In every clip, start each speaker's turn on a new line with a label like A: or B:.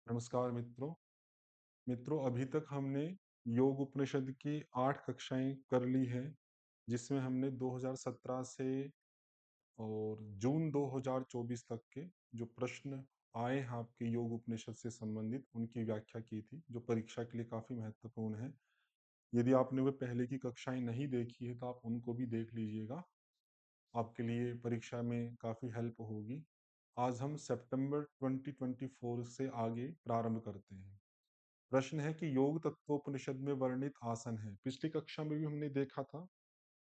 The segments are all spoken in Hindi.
A: नमस्कार मित्रों। मित्रों, अभी तक हमने योग उपनिषद की 8 कक्षाएँ कर ली हैं, जिसमें हमने 2017 से और जून 2024 तक के जो प्रश्न आए हैं आपके योग उपनिषद से संबंधित, उनकी व्याख्या की थी, जो परीक्षा के लिए काफ़ी महत्वपूर्ण है। यदि आपने वो पहले की कक्षाएँ नहीं देखी है, तो आप उनको भी देख लीजिएगा। आपके लिए परीक्षा में काफ़ी हेल्प होगी। आज हम सितंबर 2024 से आगे प्रारंभ करते हैं। प्रश्न है कि योग तत्वोपनिषद में वर्णित आसन है। पिछली कक्षा में भी हमने देखा था,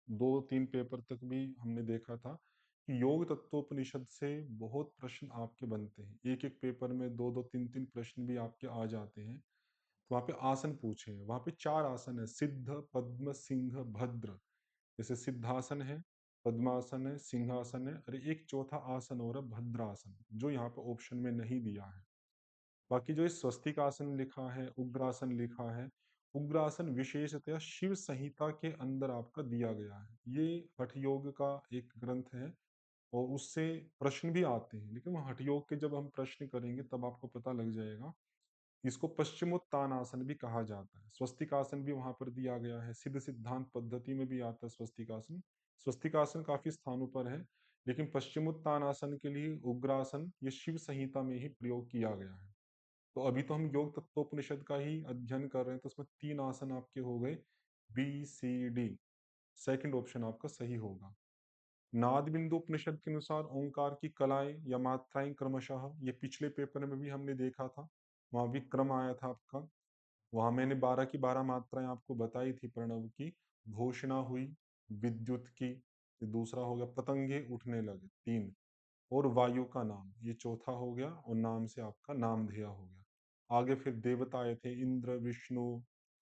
A: 2-3 पेपर तक भी हमने देखा था कि योग तत्वोपनिषद से बहुत प्रश्न आपके बनते हैं। एक-एक पेपर में 2-2 3-3 प्रश्न भी आपके आ जाते हैं। तो वहाँ पे आसन पूछे हैं। वहाँ पे 4 आसन है, सिद्ध, पद्म, सिंह, भद्र। जैसे सिद्धासन है, पद्मासन है, सिंहासन है और एक चौथा आसन और है भद्रासन, जो यहाँ पे ऑप्शन में नहीं दिया है। बाकी जो ये स्वस्तिक आसन लिखा है, उग्रासन लिखा है, उग्रासन विशेषतया शिव संहिता के अंदर आपका दिया गया है। ये हठ योग का एक ग्रंथ है और उससे प्रश्न भी आते हैं, लेकिन वो हठ योग के जब हम प्रश्न करेंगे तब आपको पता लग जाएगा। इसको पश्चिमोत्तानासन भी कहा जाता है। स्वस्तिकासन भी वहाँ पर दिया गया है। सिद्ध सिद्धांत पद्धति में भी आता है स्वस्तिकासन। स्वस्तिकासन काफ़ी स्थानों पर है, लेकिन पश्चिमोत्तानासन के लिए उग्रासन ये शिव संहिता में ही प्रयोग किया गया है। तो अभी तो हम योग तत्वोपनिषद का ही अध्ययन कर रहे हैं, तो उसमें 3 आसन आपके हो गए, बी, सी, डी। सेकंड ऑप्शन आपका सही होगा। नाद बिंदु उपनिषद के अनुसार ओंकार की कलाएँ या मात्राएँ क्रमशः, ये पिछले पेपर में भी हमने देखा था, वहाँ भी क्रम आया था आपका। वहाँ मैंने 12 की 12 मात्राएँ आपको बताई थी प्रणव की। घोषणा हुई, विद्युत की, दूसरा हो गया पतंगे उठने लगे, 3 और वायु का नाम, ये चौथा हो गया और नाम से आपका नामधेय हो गया। आगे फिर देवता आए थे, इंद्र, विष्णु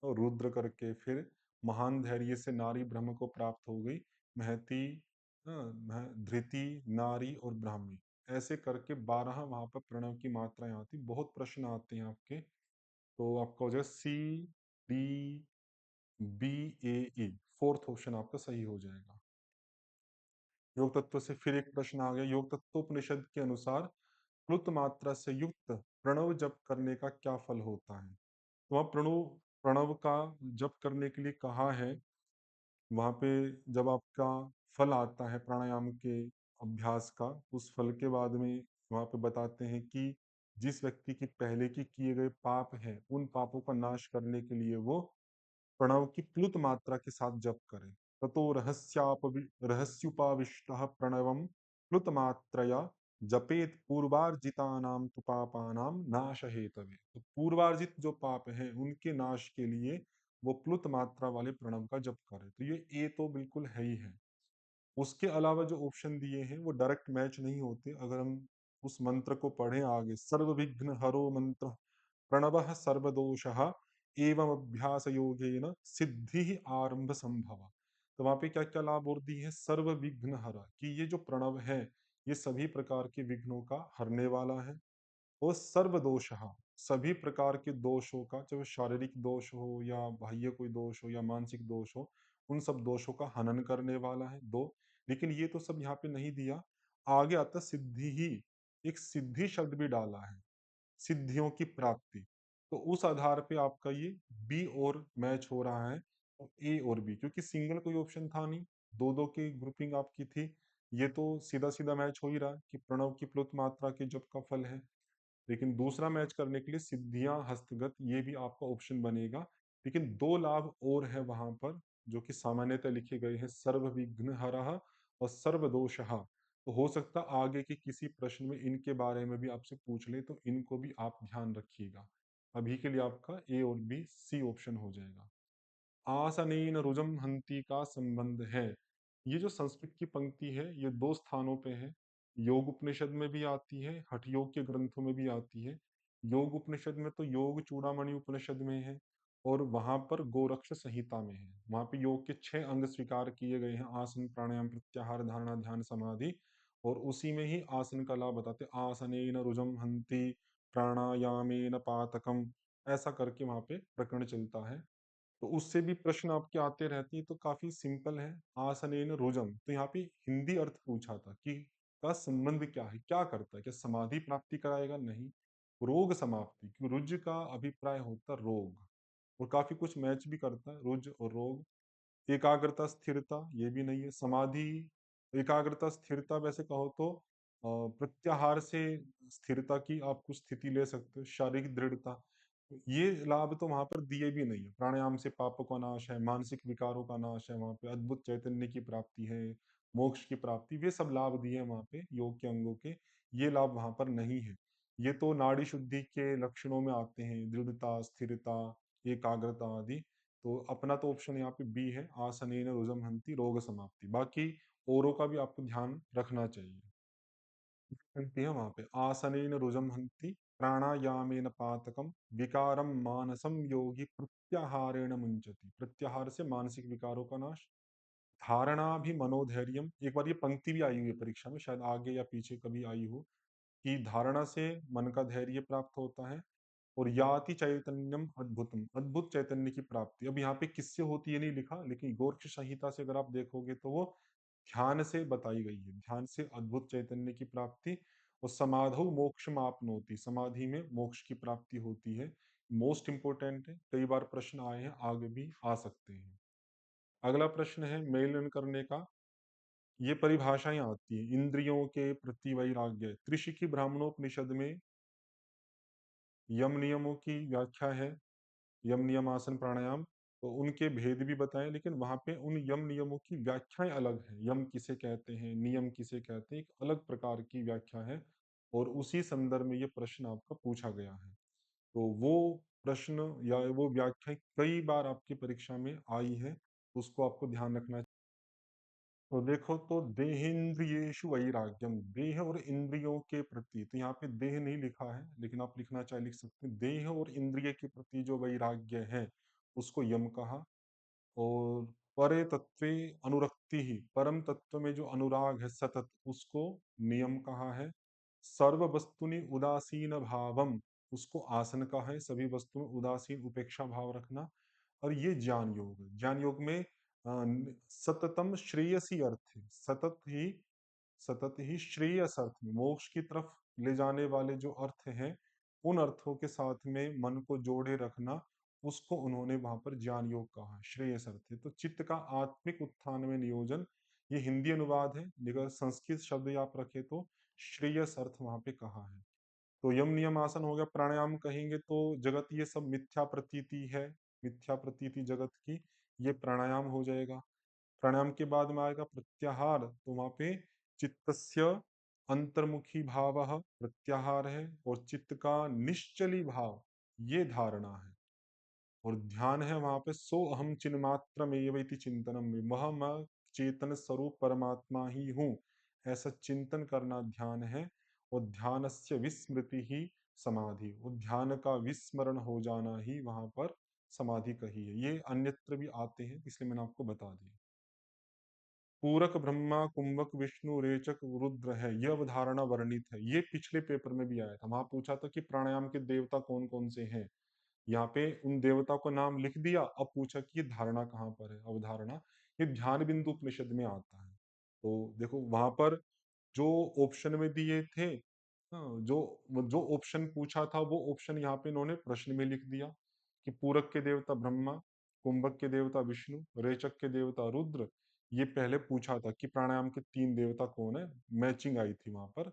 A: और रुद्र करके, फिर महान धैर्य से नारी ब्रह्म को प्राप्त हो गई, महती, धृति, नारी और ब्राह्मी। ऐसे करके 12 वहां पर प्रणव की मात्राएं आती। बहुत प्रश्न आते हैं आपके, तो आपका हो जाएगा सी, डी, बी, ए, ई। फोर्थ ऑप्शन आपका सही हो जाएगा। योग तत्व से फिर एक प्रश्न आ गया, योग तत्वोपनिषद के अनुसार प्लुत मात्रा से युक्त प्रणव जप करने का क्या फल होता है? तो वहाँ प्रणव प्रणव का जप करने के लिए कहा है। वहाँ पे जब आपका फल आता है प्राणायाम के अभ्यास का, उस फल के बाद में वहाँ पे बताते हैं कि जिस व्यक्ति की पहले की किए गए पाप हैं, उन पापों का नाश करने के लिए वो प्रणव की प्लुत मात्रा के साथ जप करें। ततो रहस्युपाविष्टः प्रणवम प्लुत मात्रया जपेत पूर्वार्जितानाम तु पापानां नाश हेतवे। तो पूर्वार्जित जो पाप हैं उनके नाश के लिए वो प्लुत मात्रा वाले प्रणव का जप करें। तो ये ए तो बिल्कुल है ही है। उसके अलावा जो ऑप्शन दिए हैं वो डायरेक्ट मैच नहीं होते। अगर हम उस मंत्र को पढ़ें आगे, सर्व विघ्न हरो मंत्र प्रणवः सर्वदोषः एवं अभ्यास योगेन सिद्धि आरंभ संभव। तो वहां पे क्या क्या लाभ और दी है, सर्व विघ्न हरा, कि ये जो प्रणव है ये सभी प्रकार के विघ्नों का हरने वाला है। और सर्व दोषः, सभी प्रकार के दोषों का, चाहे वो शारीरिक दोष हो या बाह्य कोई दोष हो या मानसिक दोष हो, उन सब दोषों का हनन करने वाला है। दो, लेकिन ये तो सब यहाँ पे नहीं दिया। आगे आता सिद्धि ही, एक सिद्धि शब्द भी डाला है, सिद्धियों की प्राप्ति। तो उस आधार पे आपका ये बी और मैच हो रहा है और ए और बी, क्योंकि सिंगल कोई ऑप्शन था नहीं, दो दो की ग्रुपिंग आपकी थी। ये तो सीधा सीधा मैच हो ही रहा है कि प्रणव की प्लुत मात्रा के जप का फल है। लेकिन दूसरा मैच करने के लिए सिद्धियां हस्तगत, ये भी आपका ऑप्शन बनेगा। लेकिन दो लाभ और है वहां पर, जो कि सामान्यतः लिखे गए हैं, सर्व विघ्न हरः और सर्व दोषः। तो हो सकता आगे के किसी प्रश्न में इनके बारे में भी आपसे पूछ ले, तो इनको भी आप ध्यान रखिएगा। अभी के लिए आपका ए और बी, सी ऑप्शन हो जाएगा। आसनेन रुजम हंति का संबंध है। ये जो संस्कृत की पंक्ति है ये दो स्थानों पे है। योग उपनिषद में भी आती है, हठ योग के ग्रंथों में भी आती है। योग उपनिषद में तो योग चूड़ामणि उपनिषद में है और वहां पर गोरक्ष संहिता में है। वहां पे योग के 6 अंग स्वीकार किए गए हैं, आसन, प्राणायाम, प्रत्याहार, धारणा, ध्यान, समाधि। और उसी में ही आसन का लाभ बताते, आसनेन रुजम हंति, प्राणायामेन पातकम, ऐसा करके वहां पे प्रकरण चलता है। तो उससे भी प्रश्न आपके आते रहते हैं, तो काफी सिंपल है। आसनेन रोजम, तो यहाँ पे हिंदी अर्थ पूछा था कि का संबंध क्या है, क्या करता है, क्या समाधि प्राप्ति कराएगा? नहीं। रोग समाप्ति, क्योंकि रुज का अभिप्राय होता है रोग, और काफ़ी कुछ मैच भी करता है रुज और रोग। एकाग्रता, स्थिरता ये भी नहीं है। समाधि, एकाग्रता, स्थिरता वैसे कहो तो प्रत्याहार से स्थिरता की आप कुछ स्थिति ले सकते हो, शारीरिक दृढ़ता। ये लाभ तो वहाँ पर दिए भी नहीं है। प्राणायाम से पापों का नाश है, मानसिक विकारों का नाश है, वहाँ पे अद्भुत चैतन्य की प्राप्ति है, मोक्ष की प्राप्ति, वे सब लाभ दिए हैं वहाँ पे योग के अंगों के, ये लाभ वहाँ पर नहीं है। ये तो नाड़ी शुद्धि के लक्षणों में आते हैं, दृढ़ता, स्थिरता, एकाग्रता आदि। तो अपना तो ऑप्शन यहाँ पे बी है, आसनेन रुजम हंति रोग समाप्ति। बाकी औरों का भी आपको ध्यान रखना चाहिए। हंति है वहां पे, आसनेन रुजम हंति प्राणायामेन पातकम विकारम मानसम योगी प्रत्याहारेण मुंचति। प्रत्याहार से मानसिक विकारों का नाश। धारणा भी मनोधैर्यम, एक बार ये पंक्ति भी आई हुई है परीक्षा में, शायद आगे या पीछे कभी आई हो, कि धारणा से मन का धैर्य प्राप्त होता है। और याति चैतन्यम अद्भुतम, अद्भुत चैतन्य की प्राप्ति। अब यहाँ पे किससे होती है ये नहीं लिखा, लेकिन गोरक्ष संहिता से अगर आप देखोगे तो वो ध्यान से बताई गई है, ध्यान से अद्भुत चैतन्य की प्राप्ति। और समाधौ मोक्ष आपनोति, समाधि में मोक्ष की प्राप्ति होती है। मोस्ट इंपोर्टेंट है, कई बार प्रश्न आए हैं, आगे भी आ सकते हैं। अगला प्रश्न है मेलन करने का। ये परिभाषाएं आती है, इंद्रियों के प्रति वैराग्य, त्रिशिखी ब्राह्मणोपनिषद में यम नियमों की व्याख्या है, यम नियम आसन प्राणायाम, तो उनके भेद भी बताएं, लेकिन वहां पे उन यम नियमों की व्याख्याएं अलग है। यम किसे कहते हैं, नियम किसे कहते हैं, एक अलग प्रकार की व्याख्या है। और उसी संदर्भ में ये प्रश्न आपका पूछा गया है। तो वो प्रश्न या वो व्याख्या कई बार आपकी परीक्षा में आई है, उसको आपको ध्यान रखना। तो देखो, तो देहेंद्रियेषु वैराग्यम, देह और इंद्रियों के प्रति, तो यहाँ पे देह नहीं लिखा है, लेकिन आप लिखना चाहे लिख सकते हैं, देह और इंद्रिय के प्रति जो वैराग्य है उसको यम कहा। और परे तत्वे अनुरक्ति ही, परम तत्व में जो अनुराग है सतत, उसको नियम कहा है। सर्व वस्तुनि उदासीन भावम, उसको आसन का है, सभी वस्तु में उदासीन उपेक्षा भाव रखना। और ये ज्ञान योग है। ज्ञान योग में सततम श्रेयसी अर्थ है, सतत ही श्रेयस अर्थ में, मोक्ष की तरफ ले जाने वाले जो अर्थ हैं, उन अर्थों के साथ में मन को जोड़े रखना, उसको उन्होंने वहां पर ज्ञान योग कहा, श्रेयस अर्थ है। तो चित्त का आत्मिक उत्थान में नियोजन, ये हिंदी अनुवाद है, लेकिन संस्कृत शब्द आप रखे तो श्रेयस अर्थ वहां पे कहा है। तो यम नियम आसन हो गया। प्राणायाम कहेंगे तो जगत ये सब मिथ्या प्रतीति है, मिथ्या प्रतीति जगत की, ये प्राणायाम हो जाएगा। प्राणायाम के बाद में आएगा प्रत्याहार, तो वहां पे चित्तस्य अंतर्मुखी भाव प्रत्याहार है, और चित्त का निश्चली भाव ये धारणा है। और ध्यान है वहां पे सो अहम चिन्मात्र में ये चिंतनम में, वह मैं चेतन स्वरूप परमात्मा ही हूँ, ऐसा चिंतन करना ध्यान है। और ध्यान से विस्मृति ही समाधि, और ध्यान का विस्मरण हो जाना ही वहां पर समाधि कही है। ये अन्यत्र भी आते हैं, इसलिए मैंने आपको बता दिया। पूरक ब्रह्मा, कुंभक, विष्णु, रेचक, रुद्र है, यह अवधारणा वर्णित है। ये पिछले पेपर में भी आया था, वहां पूछा था कि प्राणायाम के देवता कौन कौन से हैं। यहाँ पे उन देवता को नाम लिख दिया, अब पूछा कि ये धारणा कहाँ पर है, अवधारणा। ये ध्यान बिंदु उपनिषद में आता है। तो देखो वहां पर जो ऑप्शन में दिए थे, जो जो ऑप्शन पूछा था वो ऑप्शन यहाँ पे इन्होंने प्रश्न में लिख दिया, कि पूरक के देवता ब्रह्मा, कुंभक के देवता विष्णु, रेचक के देवता रुद्र। ये पहले पूछा था कि प्राणायाम के 3 देवता कौन है, मैचिंग आई थी वहां पर।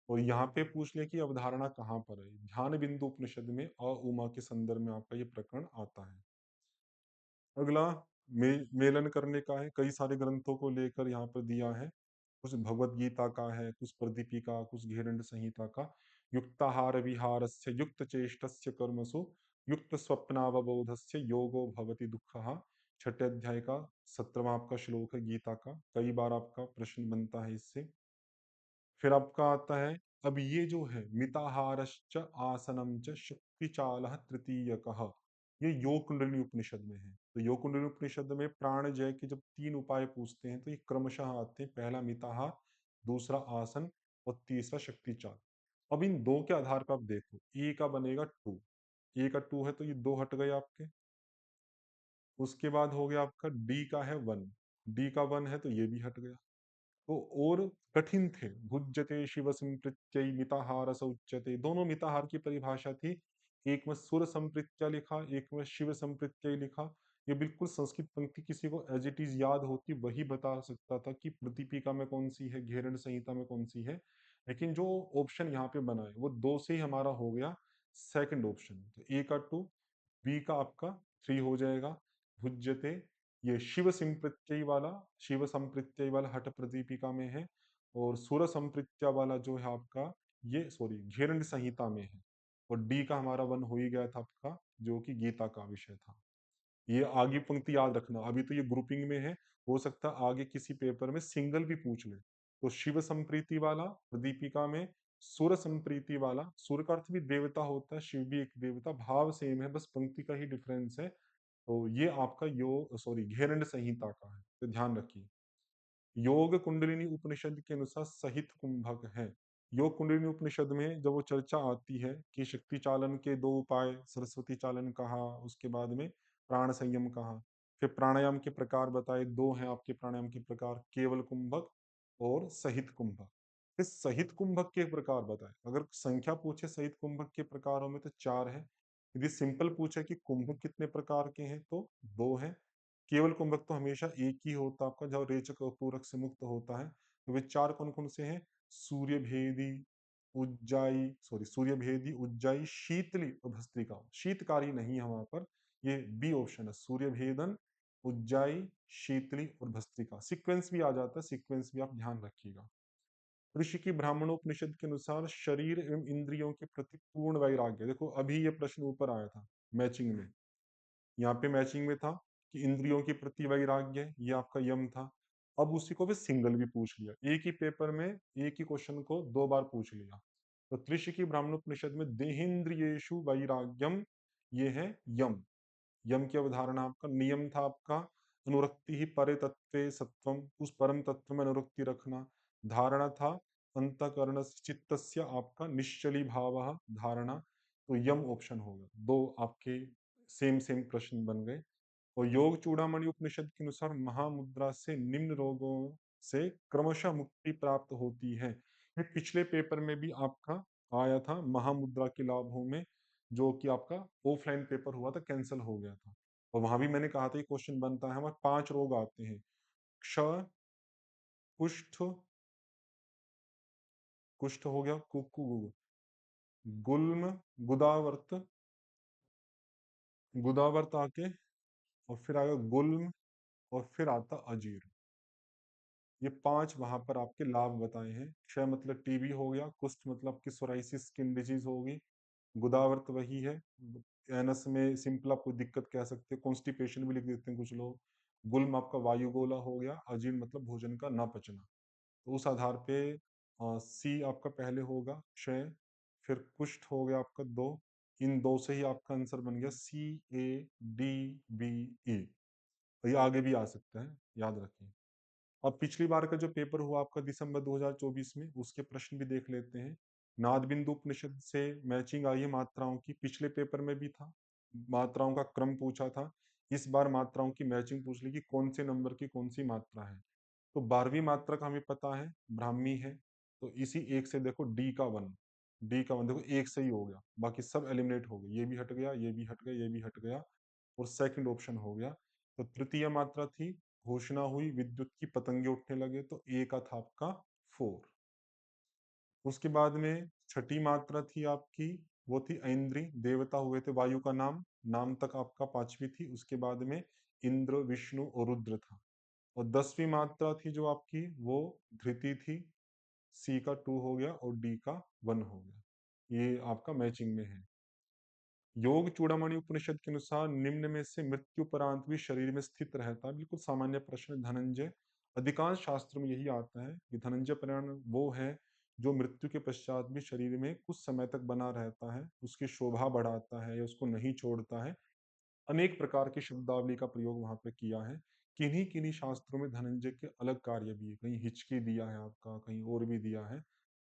A: और यहाँ पे पूछ लिया कि अवधारणा कहाँ पर है, ध्यान बिंदु उपनिषद में उमा के संदर्भ में आपका ये प्रकरण आता है। अगला मेलन करने का है, कई सारे ग्रंथों को लेकर यहाँ पर दिया है। कुछ भगवत गीता का है, कुछ प्रदीपिका, कुछ घेरंड संहिता का। युक्ताहार विहारस्य युक्त चेष्टस्य कर्मसु युक्त स्वप्नावबोधस्य योगो भवति दुःखः। छठे अध्याय का 17वां आपका श्लोक है गीता का, कई बार आपका प्रश्न बनता है इससे। फिर आपका आता है, अब ये जो है मिताहारश्च आसनम च शक्ति चाल तृतीयकः, ये योग कुंडलिनी उपनिषद में है। तो योग कुंडलिनी उपनिषद में प्राण जय के जब 3 उपाय पूछते हैं तो ये क्रमशः आते हैं, पहला मिताहार, दूसरा आसन, और तीसरा शक्ति चाल। अब इन दो के आधार पर आप देखो, ए का बनेगा 2, ए का 2 है तो ये 2 हट गए आपके। उसके बाद हो गया आपका डी का है 1, डी का 1 है तो ये भी हट गया। तो और कठिन थे। भुज्यते शिव संप्रीत्यै मिताहार स उच्यते, दोनों मिताहार की परिभाषा थी। एक में सुर संप्रीत्या लिखा, एक में शिव संप्रीत्यै लिखा। ये बिल्कुल संस्कृत पंक्ति किसी को एज इट इज याद होती वही बता सकता था कि प्रदीपिका में कौन सी है, घेरण संहिता में कौन सी है। लेकिन जो ऑप्शन यहाँ पे बना है वो दो से ही हमारा हो गया सेकंड ऑप्शन। तो ए का टू, बी का आपका थ्री हो जाएगा। भुज्यते ये शिव संप्रत्यय वाला हठ प्रदीपिका में है, और सुर संप्रत्या वाला जो है आपका ये सॉरी घेरंड संहिता में है। और डी का हमारा वन हो ही गया था आपका, जो कि गीता का विषय था। ये आगे पंक्ति याद रखना, अभी तो ये ग्रुपिंग में है, हो सकता है आगे किसी पेपर में सिंगल भी पूछ ले। तो शिव संप्रीति वाला प्रदीपिका में, सुर संप्रीति वाला, सुर का अर्थ भी देवता होता है, शिव भी एक देवता, भाव सेम है, बस पंक्ति का ही डिफरेंस है। तो ये आपका घेरंड संहिता का है, तो ध्यान रखिए। योग कुंडलिनी उपनिषद के अनुसार सहित कुंभक है। योग कुंडलिनी उपनिषद में जब वो चर्चा आती है कि शक्ति चालन के दो उपाय, सरस्वती चालन कहा, उसके बाद में प्राण संयम कहा, फिर प्राणायाम के प्रकार बताए, दो हैं आपके प्राणायाम के प्रकार, केवल कुंभक और सहित कुंभक। फिर सहित कुंभक के प्रकार बताए, अगर संख्या पूछे सहित कुंभक के प्रकारों में तो चार है। यदि सिंपल पूछे कि कुंभक कितने प्रकार के हैं तो दो हैं। केवल कुंभक तो हमेशा एक ही होता है आपका, जब रेचक और पूरक से मुक्त होता है। तो वे चार कौन कौन से हैं? सूर्य भेदी, उज्जाई, शीतली और भस्त्रिका। शीतकारी नहीं है वहां पर, ये बी ऑप्शन है, सूर्य भेदन, उज्जाई, शीतली और भस्त्रिका। सीक्वेंस भी आ जाता है, सीक्वेंस भी आप ध्यान रखिएगा। ऋषि की ब्राह्मणोपनिषद के अनुसार शरीर एवं इंद्रियों के प्रति पूर्ण वैराग्य। देखो अभी ये प्रश्न ऊपर आया था मैचिंग में, यहाँ पे मैचिंग में था कि इंद्रियों के प्रति वैराग्य, ये आपका यम था। अब उसी को भी सिंगल भी पूछ लिया, एक ही पेपर में एक ही क्वेश्चन को दो बार पूछ लिया। तो त्रिशिकी ब्राह्मणोपनिषद में देहेंद्रियेषु वैराग्यम, ये है यम। यम की अवधारणा आपका नियम था आपका, अनुरक्ति ही परे तत्वे सत्वम, उस परम तत्व में अनुरक्ति रखना। धारणा था अंतकरण चित्तस्य आपका निश्चली भाव धारणा। तो यम ऑप्शन होगा, दो आपके सेम सेम प्रश्न बन गए। और योग चूड़ामणि उपनिषद के अनुसार महामुद्रा से निम्न रोगों से क्रमशः मुक्ति प्राप्त होती है। ये पिछले पेपर में भी आपका आया था महामुद्रा के लाभों में, जो कि आपका ऑफलाइन पेपर हुआ था, कैंसिल हो गया था। और वहां भी मैंने कहा था ये क्वेश्चन बनता है, हमारे पांच रोग आते हैं, क्षय, कुष्ठ, कुष्ठ हो गया, गुल्म, गुदावर्त, गुदावर्त आके, और फिर आएगा गुल्म, और फिर आता अजीर्ण। ये पांच वहां पर आपके लाभ बताए हैं। क्षय मतलब टीबी हो गया, कुष्ठ मतलब की सोराइसिस स्किन डिजीज होगी, गुदावर्त वही है, एनस में सिंपल आपको दिक्कत कह सकते हैं, कॉन्स्टिपेशन भी लिख देते हैं कुछ लोग। गुल्म आपका वायुगोला हो गया, अजीर्ण मतलब भोजन का ना पचना। तो उस आधार पे सी आपका पहले होगा क्षय, फिर कुष्ठ हो गया आपका दो। इन दो से ही आपका आंसर बन गया CADBE। तो ये आगे भी आ सकता है, याद रखिए। अब पिछली बार का जो पेपर हुआ आपका दिसंबर 2024 में, उसके प्रश्न भी देख लेते हैं। नाद बिंदु उपनिषद से मैचिंग आई है मात्राओं की, पिछले पेपर में भी था, मात्राओं का क्रम पूछा था। इस बार मात्राओं की मैचिंग पूछ ली कि कौन से नंबर की कौन सी मात्रा है। तो 12वीं मात्रा का हमें पता है ब्राह्मी है, तो इसी एक से देखो डी का वन देखो एक से ही हो गया, बाकी सब एलिमिनेट हो गए, ये भी हट गया, ये भी हट गया, ये भी हट गया, और सेकंड ऑप्शन हो गया। तो तृतीय मात्रा थी, घोषणा हुई, विद्युत की पतंगे उठने लगे, तो ए का था आपका 4। उसके बाद में छठी मात्रा थी आपकी, वो थी ऐन्द्री, देवता हुए थे, वायु का नाम, नाम तक आपका पांचवी थी। उसके बाद में इंद्र, विष्णु और रुद्र था। और 10वीं मात्रा थी जो आपकी, वो धृति थी, सी का 2 हो गया और डी का 1 हो गया। ये आपका मैचिंग में है। योग चूड़ामणि उपनिषद के अनुसार निम्न में से मृत्युपरांत भी शरीर में स्थित रहता है, बिल्कुल सामान्य प्रश्न है, धनंजय। अधिकांश शास्त्रों में यही आता है कि धनंजय प्राण वो है जो मृत्यु के पश्चात भी शरीर में कुछ समय तक बना रहता है, उसकी शोभा बढ़ाता है या उसको नहीं छोड़ता है। अनेक प्रकार की शब्दावली का प्रयोग वहां पे किया है। किन्हीं किन्हीं शास्त्रों में धनंजय के अलग कार्य भी है, कहीं हिचकी दिया है आपका, कहीं और भी दिया है,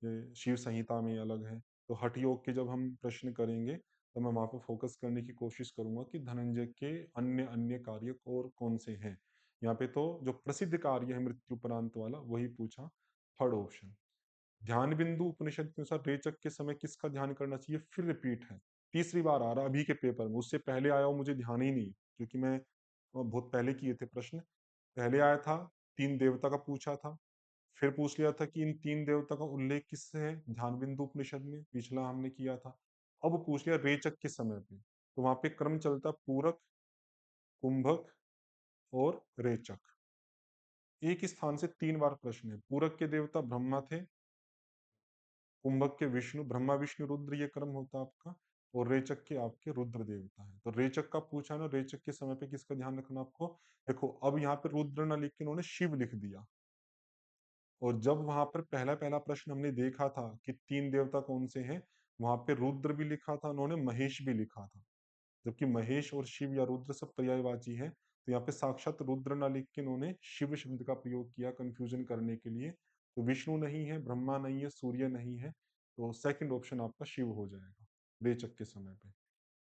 A: ये शिव संहिता में अलग है। तो हठ योग के जब हम प्रश्न करेंगे तो मैं वहां पर फोकस करने की कोशिश करूंगा कि धनंजय के अन्य अन्य कार्य और कौन से हैं। यहाँ पे तो जो प्रसिद्ध कार्य है मृत्युपरांत वाला वही पूछा, थर्ड ऑप्शन। ध्यान बिंदु उपनिषद के अनुसार रेचक के समय किसका ध्यान करना चाहिए, फिर रिपीट है, तीसरी बार आ रहा है अभी के पेपर में, उससे पहले आया हो मुझे ध्यान ही नहीं, क्योंकि मैं बहुत पहले किए थे प्रश्न। पहले आया था, तीन देवता का पूछा था, फिर पूछ लिया था कि इन तीन देवता का उल्लेख किससे है, ध्यान बिंदु उपनिषद में, पिछला हमने किया था। अब पूछ लिया रेचक के समय पे, तो वहां पे क्रम चलता पूरक, कुंभक और रेचक। एक स्थान से तीन बार प्रश्न है। पूरक के देवता ब्रह्मा थे, कुंभक के विष्णु, ब्रह्मा विष्णु रुद्र ये क्रम होता आपका, और रेचक के आपके रुद्र देवता है। तो रेचक का पूछा ना, रेचक के समय पे किसका ध्यान रखना आपको। देखो अब यहाँ पे रुद्र ना लिख के उन्होंने शिव लिख दिया, और जब वहां पर पहला पहला प्रश्न हमने देखा था कि तीन देवता कौन से हैं, वहां पे रुद्र भी लिखा था उन्होंने, महेश भी लिखा था, जबकि महेश और शिव या रुद्र सब पर्यायवाची हैं। तो यहाँ पे साक्षात रुद्र ना लिख के इन्होंने शिव शब्द का प्रयोग किया कंफ्यूजन करने के लिए। तो विष्णु नहीं है, ब्रह्मा नहीं है, सूर्य नहीं है, तो सेकंड ऑप्शन आपका शिव हो जाएगा रेचक के समय पे।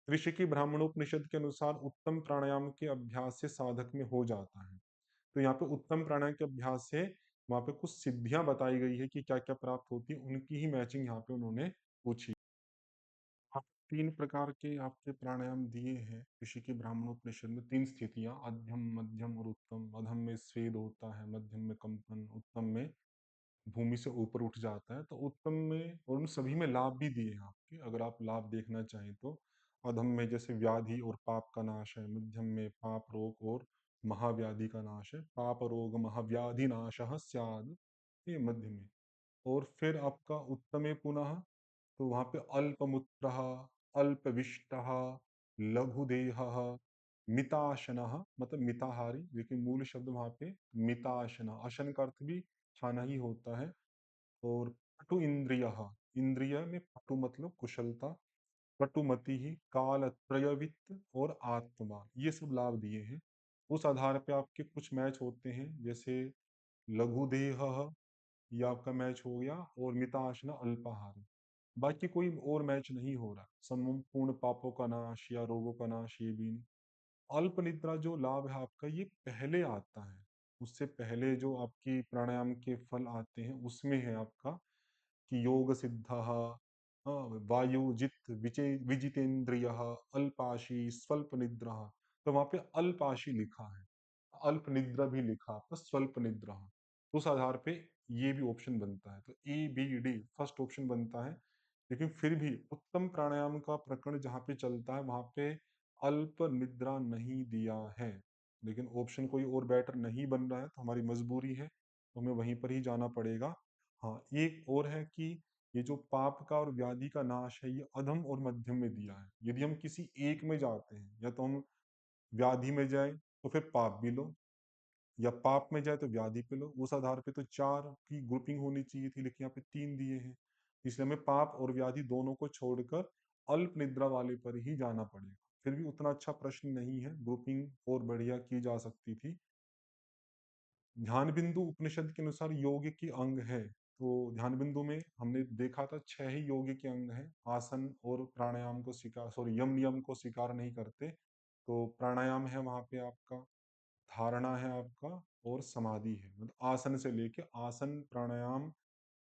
A: ऋषि ब्राह्मणोपनिषद के अनुसार उत्तम प्राणायाम के अभ्यास से साधक में हो जाता है। तो यहाँ पे उत्तम प्राणायाम के अभ्यास से वहां पे कुछ सिद्धियां बताई गई है कि क्या क्या प्राप्त होती है, उनकी ही मैचिंग यहाँ पे उन्होंने पूछी। आप तीन प्रकार के आपके प्राणायाम दिए हैं ऋषि के ब्राह्मणोपनिषद में, तीन स्थितियां, अध्यम मध्यम और उत्तम। अधम में स्वेद होता है, मध्यम में कंपन, उत्तम में भूमि से ऊपर उठ जाता है। तो उत्तम में और उन सभी में लाभ भी दिए हैं आपके, अगर आप लाभ देखना चाहें तो। अधम में जैसे व्याधि और पाप का नाश है, मध्यम में पाप रोग और महाव्याधि का नाश है, पाप रोग महाव्याधि नाश स्याद, ये मध्य में। और फिर आपका उत्तमे पुनः, तो वहां पे अल्पमुत्र, अल्पविष्ट, लघुदेह, मिताशन, मतलब मिताहारी, लेकिन मूल शब्द वहां पे मिताशन, अशन का अर्थ भी खाना ही होता है। और पटु इंद्रिय, इंद्रिय में पटु मतलब कुशलता, पटुमति ही, काल त्रयवित्त और आत्मा, ये सब लाभ दिए हैं। उस आधार पे आपके कुछ मैच होते हैं, जैसे लघुदेह ये आपका मैच हो गया, और मिताशना अल्पाहार। बाकी कोई और मैच नहीं हो रहा, संपूर्ण पापों का नाश या रोगों का नाश ये भी नहीं। अल्प निद्रा जो लाभ है आपका ये पहले आता है, उससे पहले जो आपकी प्राणायाम के फल आते हैं उसमें है आपका कि योग सिद्ध, वायु जित विजितेंद्रिय, अल्पाशी स्वल्प निद्रा। तो वहां पे अल्पाशी लिखा है, अल्प निद्रा भी लिखा आपका, स्वल्प निद्रा। उस आधार पे ये भी ऑप्शन बनता है, तो A B D first option बनता है। लेकिन फिर भी उत्तम प्राणायाम का प्रकरण जहाँ पे चलता है वहां पे अल्प निद्रा नहीं दिया है, लेकिन ऑप्शन कोई और बेटर नहीं बन रहा है तो हमारी मजबूरी है, तो हमें वहीं पर ही जाना पड़ेगा। हाँ एक और है कि ये जो पाप का और व्याधि का नाश है ये अधम और मध्यम में दिया है। यदि हम किसी एक में जाते हैं, या तो हम व्याधि में जाए तो फिर पाप भी लो, या पाप में जाए तो व्याधि पे लो। उस आधार पे तो चार की ग्रुपिंग होनी चाहिए थी, लेकिन यहाँ पे तीन दिए हैं, इसलिए हमें पाप और व्याधि दोनों को छोड़कर अल्प निद्रा वाले पर ही जाना पड़ेगा। फिर भी उतना अच्छा प्रश्न नहीं है, ग्रुपिंग और बढ़िया की जा सकती थी। ध्यान बिंदु उपनिषद के अनुसार योग की अंग है, तो ध्यान बिंदु में हमने देखा था छह ही योग के अंग हैं। आसन और प्राणायाम को स्वीकार, सॉरी यम नियम को स्वीकार नहीं करते। तो प्राणायाम है वहां पे आपका, धारणा है आपका, और समाधि है, मतलब आसन से लेके आसन, प्राणायाम,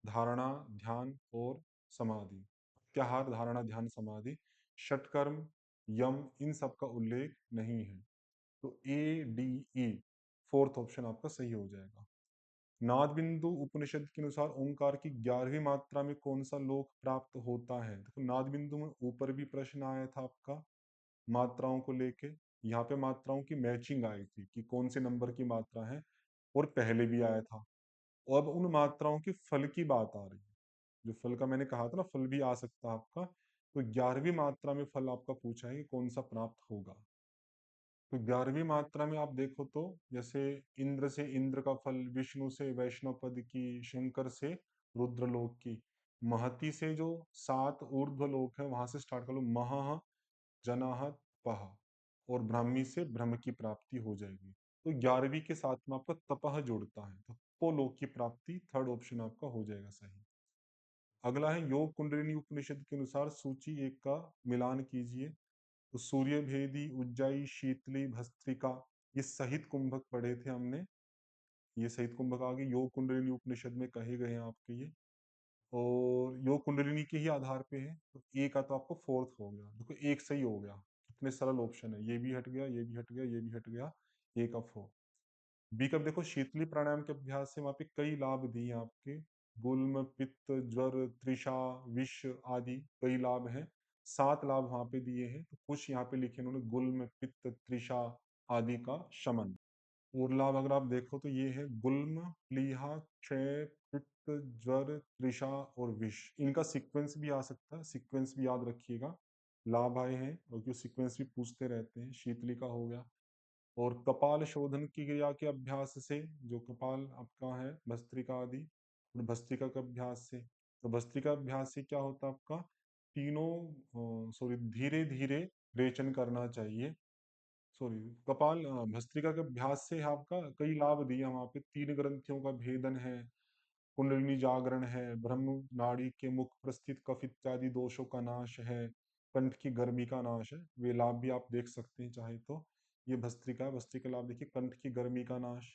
A: धारणा, ध्यान और समाधि, प्रत्याहार, धारणा, ध्यान, समाधि, षटकर्म, यम, इन सब का उल्लेख नहीं है। तो A D E fourth option आपका सही हो जाएगा। नाद बिंदु उपनिषद के अनुसार ओंकार की 11वीं मात्रा में कौन सा लोक प्राप्त होता है। देखो नाद बिंदु में ऊपर भी प्रश्न आया था आपका मात्राओं को लेके, यहाँ पे मात्राओं की मैचिंग आई थी कि कौन से नंबर की मात्रा है, और पहले भी आया था। और अब उन मात्राओं के फल की बात आ रही है, जो फल का मैंने कहा था ना, फल भी आ सकता है आपका। तो 11वीं मात्रा में फल आपका पूछा है कि कौन सा प्राप्त होगा। तो 11वीं मात्रा में आप देखो तो जैसे इंद्र से इंद्र का फल, विष्णु से वैष्णव पद की, शंकर से रुद्रलोक की, महति से जो सात ऊर्ध्व लोक है वहां से स्टार्ट कर लो, महा, जनाह, पह, और ब्राह्मी से ब्रह्म की प्राप्ति हो जाएगी। तो 11वीं के साथ में आपका तपह जुड़ता है, तो तपोलोक की प्राप्ति थर्ड ऑप्शन आपका हो जाएगा सही। अगला है योग कुंडलिनी उपनिषद के अनुसार सूची एक का मिलान कीजिए। तो सूर्य भेदी, उज्जाई, शीतली, भस्त्रिका, ये सहित कुंभक पढ़े थे हमने। ये सहित कुंभक आगे योग कुंडलिनी उपनिषद में कहे गए हैं आपके ये। और योग कुंडलिनी के ही आधार पे है, तो ए का तो आपको फोर्थ हो गया। देखो एक सही हो गया, कितने सरल ऑप्शन है, ये भी हट गया, ये भी हट गया, ये भी हट गया, ए का फोर। बी कब देखो शीतली प्राणायाम के अभ्यास से वहां पे कई लाभ दिए आपके, गुल्म पित्त ज्वर त्रिषा विष आदि कई लाभ हैं। 7 लाभ वहां पे दिए हैं, तो कुछ यहाँ पे लिखे उन्होंने, गुल्म पित्त त्रिषा आदि का शमन। और लाभ अगर आप देखो तो ये है गुल्म प्लीहा क्षय पित्त ज्वर त्रिषा और विष। इनका सीक्वेंस भी आ सकता है, सीक्वेंस भी याद रखिएगा। लाभ आए हैं और क्यों सीक्वेंस भी पूछते रहते हैं। शीतली का हो गया। और कपाल शोधन की क्रिया के अभ्यास से, जो कपाल आपका है भस्त्रिका आदि, और भस्त्रिका के अभ्यास से, तो भस्त्रिका अभ्यास से क्या होता है आपका, तीनों सॉरी धीरे धीरे रेचन करना चाहिए। सॉरी कपाल भस्त्रिका के अभ्यास से आपका कई लाभ दिए वहां पे, 3 ग्रंथियों का भेदन है, कुंडलिनी जागरण है, ब्रह्म नाड़ी के मुख प्रस्थित कफ इत्यादि दोषों का नाश है, कंठ की गर्मी का नाश है। वे लाभ भी आप देख सकते हैं चाहे तो। ये भस्त्रिका, भस्त्रिका लाभ देखिए, कंठ की गर्मी का नाश,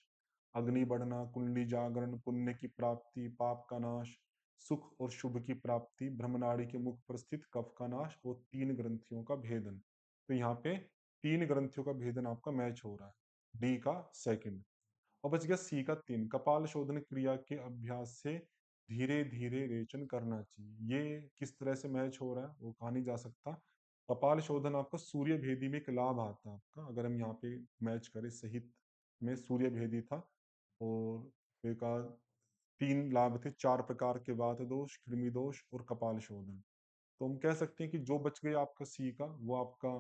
A: अग्नि बढ़ना, कुंडली जागरण, पुण्य की प्राप्ति, पाप का नाश, सुख और शुभ की प्राप्ति, ब्रह्मनाड़ी के मुख पर स्थित कफ का नाश और 3 ग्रंथियों का भेदन। तो यहाँ पे 3 ग्रंथियों का भेदन आपका मैच हो रहा है, डी का सेकंड। और बच गया सी का 3, कपाल शोधन क्रिया के अभ्यास से धीरे धीरे रेचन करना चाहिए। ये किस तरह से मैच हो रहा है वो कहा नहीं जा सकता। कपाल शोधन आपका सूर्य भेदी में एक लाभ आता है आपका, अगर हम यहाँ पे मैच करें, सहित में सूर्य भेदी था। और एक 3 लाभ थे, 4 प्रकार के वात दोष, कृमि दोष और कपाल शोधन। तो हम कह सकते हैं कि जो बच गया आपका सी का, वो आपका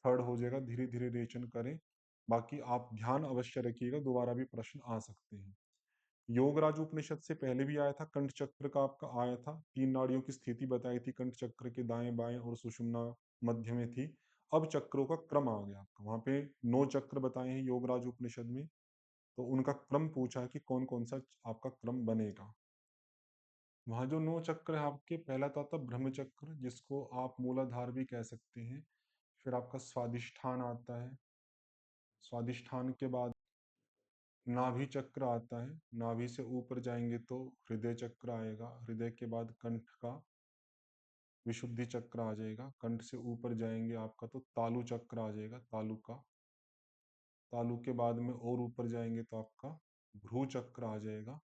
A: थर्ड हो जाएगा, धीरे धीरे रेचन करें। बाकी आप ध्यान अवश्य रखिएगा, दोबारा भी प्रश्न आ सकते हैं। योगराज उपनिषद से पहले भी आया था, कंठ चक्र का आपका आया था, 3 नाड़ियों की स्थिति बताई थी, कंठ चक्र के दाएं बाएं और सुषुम्ना मध्य में थी। अब चक्रों का क्रम आ गया आपका, वहां पे 9 चक्र बताए हैं योगराज उपनिषद में, तो उनका क्रम पूछा है कि कौन कौन सा आपका क्रम बनेगा। वहाँ जो 9 चक्र है आपके, पहला तो आता ब्रह्म चक्र, जिसको आप मूलाधार भी कह सकते हैं। फिर आपका स्वादिष्ठान आता है, स्वादिष्ठान के बाद नाभि चक्र आता है, नाभि से ऊपर जाएंगे तो हृदय चक्र आएगा, हृदय के बाद कंठ का विशुद्धि चक्र आ जाएगा, कंठ से ऊपर जाएंगे आपका तो तालु चक्र आ जाएगा, तालु का। तालु के बाद में और ऊपर जाएंगे तो आपका भ्रू चक्र आ जाएगा,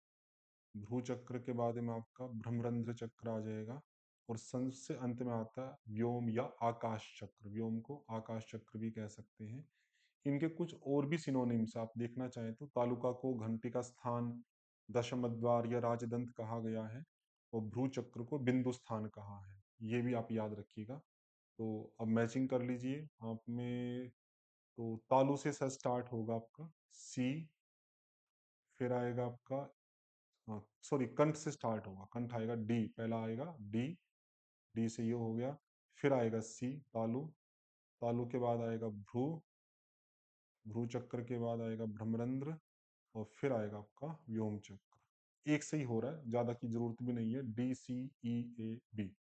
A: भ्रू चक्र के बाद में आपका भ्रमरंध्र चक्र आ जाएगा। और सबसे अंत में आता है व्योम या आकाश चक्र, व्योम को आकाश चक्र भी कह सकते हैं। इनके कुछ और भी सिनोनिम्स आप देखना चाहें तो, तालुका को घंटी का स्थान, दशमद्वार या राजदंत कहा गया है, और भ्रू चक्र को बिंदु स्थान कहा है। ये भी आप याद रखिएगा। तो अब मैचिंग कर लीजिए आप में। तो तालु से स स्टार्ट होगा आपका सी, फिर आएगा आपका, हाँ सॉरी, कंठ से स्टार्ट होगा, कंठ आएगा डी, पहला आएगा डी, डी से ये हो गया। फिर आएगा सी तालु, तालु के बाद आएगा भ्रू, भ्रू चक्र के बाद आएगा भ्रमरंध्र, और फिर आएगा आपका व्योम चक्र। एक से ही हो रहा है, ज्यादा की जरूरत भी नहीं है, D C E A B.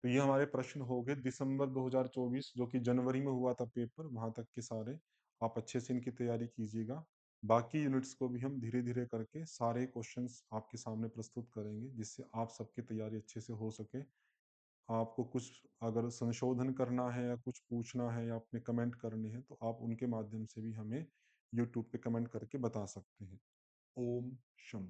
A: तो ये हमारे प्रश्न हो गए दिसंबर 2024, जो कि जनवरी में हुआ था पेपर, वहां तक के सारे। आप अच्छे से इनकी तैयारी कीजिएगा। बाकी यूनिट्स को भी हम धीरे धीरे करके सारे क्वेश्चंस आपके सामने प्रस्तुत करेंगे, जिससे आप सबकी तैयारी अच्छे से हो सके। आपको कुछ अगर संशोधन करना है या कुछ पूछना है या अपने कमेंट करने हैं, तो आप उनके माध्यम से भी हमें यूट्यूब पे कमेंट करके बता सकते हैं। ओम शम।